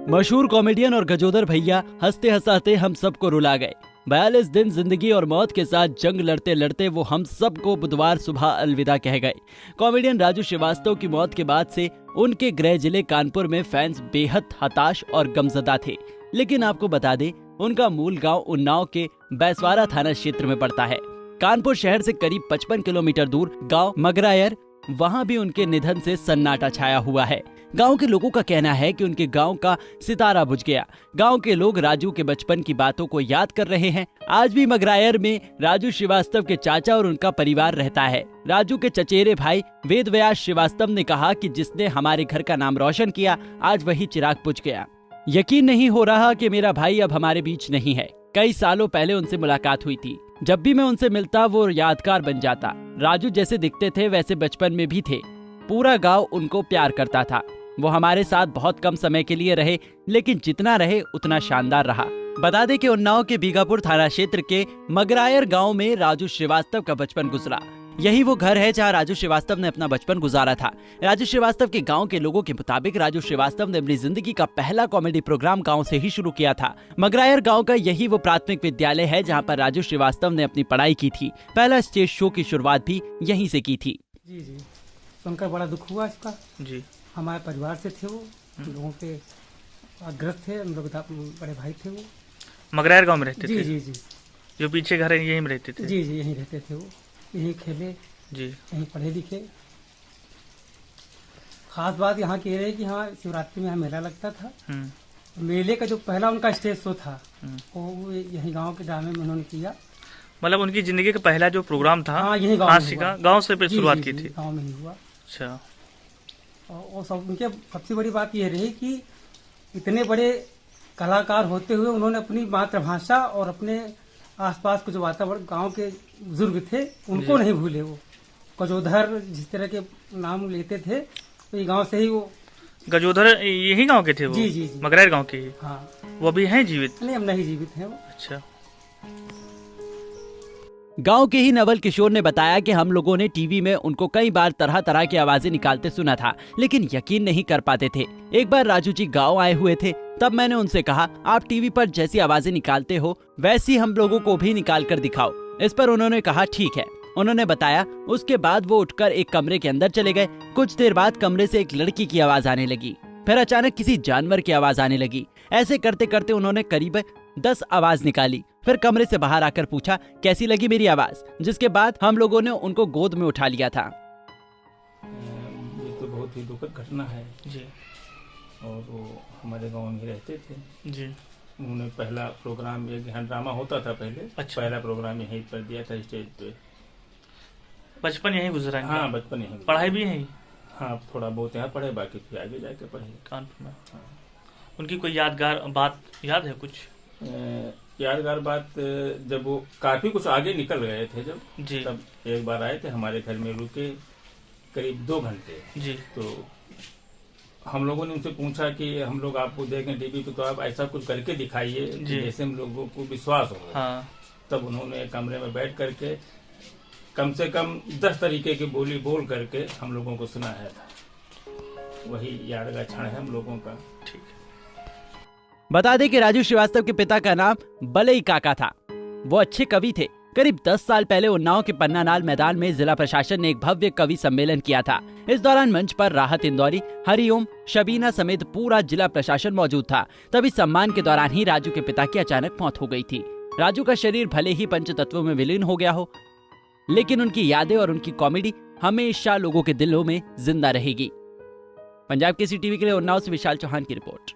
मशहूर कॉमेडियन और गजोदर भैया हंसते हंसाते हम सबको रुला गए। 42 दिन जिंदगी और मौत के साथ जंग लड़ते लड़ते वो हम सबको बुधवार सुबह अलविदा कह गए। कॉमेडियन राजू श्रीवास्तव की मौत के बाद से उनके गृह जिले कानपुर में फैंस बेहद हताश और गमजदा थे। लेकिन आपको बता दें, उनका मूल गांव उन्नाव के बैसवारा थाना क्षेत्र में पड़ता है। कानपुर शहर से करीब 55 किलोमीटर दूर गांव मगरायर, वहां भी उनके निधन से सन्नाटा छाया हुआ है। गांव के लोगों का कहना है कि उनके गांव का सितारा बुझ गया। गांव के लोग राजू के बचपन की बातों को याद कर रहे हैं। आज भी मगरायर में राजू श्रीवास्तव के चाचा और उनका परिवार रहता है। राजू के चचेरे भाई वेदव्यास श्रीवास्तव ने कहा कि जिसने हमारे घर का नाम रोशन किया, आज वही चिराग बुझ गया। यकीन नहीं हो रहा कि मेरा भाई अब हमारे बीच नहीं है। कई सालों पहले उनसे मुलाकात हुई थी। जब भी मैं उनसे मिलता वो यादगार बन जाता। राजू जैसे दिखते थे वैसे बचपन में भी थे। पूरा गांव उनको प्यार करता था। वो हमारे साथ बहुत कम समय के लिए रहे, लेकिन जितना रहे उतना शानदार रहा। बता दें कि उन्नाव के बीघापुर थाना क्षेत्र के मगरायर गांव में राजू श्रीवास्तव का बचपन गुजरा। यही वो घर है जहां राजू श्रीवास्तव ने अपना बचपन गुजारा था। राजू श्रीवास्तव के गांव के लोगों के मुताबिक राजू श्रीवास्तव ने अपनी जिंदगी का पहला कॉमेडी प्रोग्राम गांव से ही शुरू किया था। मगरायर गांव का यही वो प्राथमिक विद्यालय है जहां पर राजू श्रीवास्तव ने अपनी पढ़ाई की थी। पहला स्टेज शो की शुरुआत भी यहीं से की थी। जी सुनकर बड़ा दुख हुआ इसका। जी हमारे परिवार से थे वो, लोगों के ग्रस्त थे, हम लोग बड़े भाई थे वो। मगरायर गांव में रहते थे? जी। जो पीछे घर है यहीं में रहते थे? जी यहीं रहते थे वो, यहीं खेले जी, यहीं पढ़े लिखे। खास बात यहाँ की रही कि हाँ, शिवरात्रि में यहाँ मेला लगता था। मेले का जो पहला उनका स्टेज शो था वो यहीं गांव के ड्रामे में उन्होंने किया। मतलब उनकी जिंदगी का पहला जो प्रोग्राम था हाँ, यही गांव से फिर शुरुआत की थी? गांव में ही हुआ। अच्छा। और सब उनके सबसे बड़ी बात यह रही कि इतने बड़े कलाकार होते हुए उन्होंने अपनी मातृभाषा और अपने आसपास के जो वातावरण गांव के बुजुर्ग थे उनको नहीं भूले। वो गजोधर जिस तरह के नाम लेते थे तो ये गांव से ही वो। गजोधर यही गांव के थे वो? जी। मगरायर गांव के? हाँ। वो भी हैं जीवित? नहीं, हम नहीं जीवित हैं वो। अच्छा। गांव के ही नवल किशोर ने बताया कि हम लोगों ने टीवी में उनको कई बार तरह तरह की आवाजें निकालते सुना था, लेकिन यकीन नहीं कर पाते थे। एक बार राजू जी गांव आए हुए थे, तब मैंने उनसे कहा, आप टीवी पर जैसी आवाजें निकालते हो वैसी हम लोगों को भी निकाल कर दिखाओ। इस पर उन्होंने कहा ठीक है। उन्होंने बताया, उसके बाद वो उठकर एक कमरे के अंदर चले गए। कुछ देर बाद कमरे से एक लड़की की आवाज आने लगी, फिर अचानक किसी जानवर की आवाज आने लगी। ऐसे करते करते उन्होंने करीब 10 आवाज निकाली। फिर कमरे से बाहर आकर पूछा कैसी लगी मेरी आवाज, जिसके बाद हम लोगों ने उनको गोद में उठा लिया था। ये तो बहुत ही दुखद घटना है जी। और वो हमारे गांव में रहते थे जी। उन्होंने पहला प्रोग्राम, एक यहाँ ड्रामा होता था पहले। अच्छा। पहला प्रोग्राम यहीं पर दिया था स्टेज पे। बचपन यहीं गुजरा है? हाँ, बचपन यहीं। पढ़ाई भी यहीं? हाँ, थोड़ा बहुत यहाँ पढ़े, बाकी फिर आगे जाके पढ़े कानपुर में। हाँ। उनकी कोई यादगार बात याद है कुछ? यादगार बात, जब वो काफी कुछ आगे निकल गए थे जब जी, तब एक बार आए थे हमारे घर में, रुके करीब 2 घंटे जी। तो हम लोगों ने उनसे पूछा कि हम लोग आपको देखें टीवी पे, तो आप ऐसा कुछ करके दिखाइए जैसे हम लोगों को विश्वास हो। हाँ। तब उन्होंने कमरे में बैठ करके कम से कम 10 तरीके की बोली बोल करके हम लोगों को सुनाया था। वही यादगार क्षण है हम लोगों का। ठीक है। बता दें कि राजू श्रीवास्तव के पिता का नाम बलई काका था। वो अच्छे कवि थे। करीब 10 साल पहले उन्नाव के पन्नानाल मैदान में जिला प्रशासन ने एक भव्य कवि सम्मेलन किया था। इस दौरान मंच पर राहत इंदौरी, हरिओम, शबीना समेत पूरा जिला प्रशासन मौजूद था। तभी सम्मान के दौरान ही राजू के पिता की अचानक मौत हो गई थी। राजू का शरीर भले ही पंचतत्वों में विलीन हो गया हो, लेकिन उनकी यादें और उनकी कॉमेडी हमेशा लोगों के दिलों में जिंदा रहेगी। पंजाब केसरी टीवी के लिए उन्नाव से विशाल चौहान की रिपोर्ट।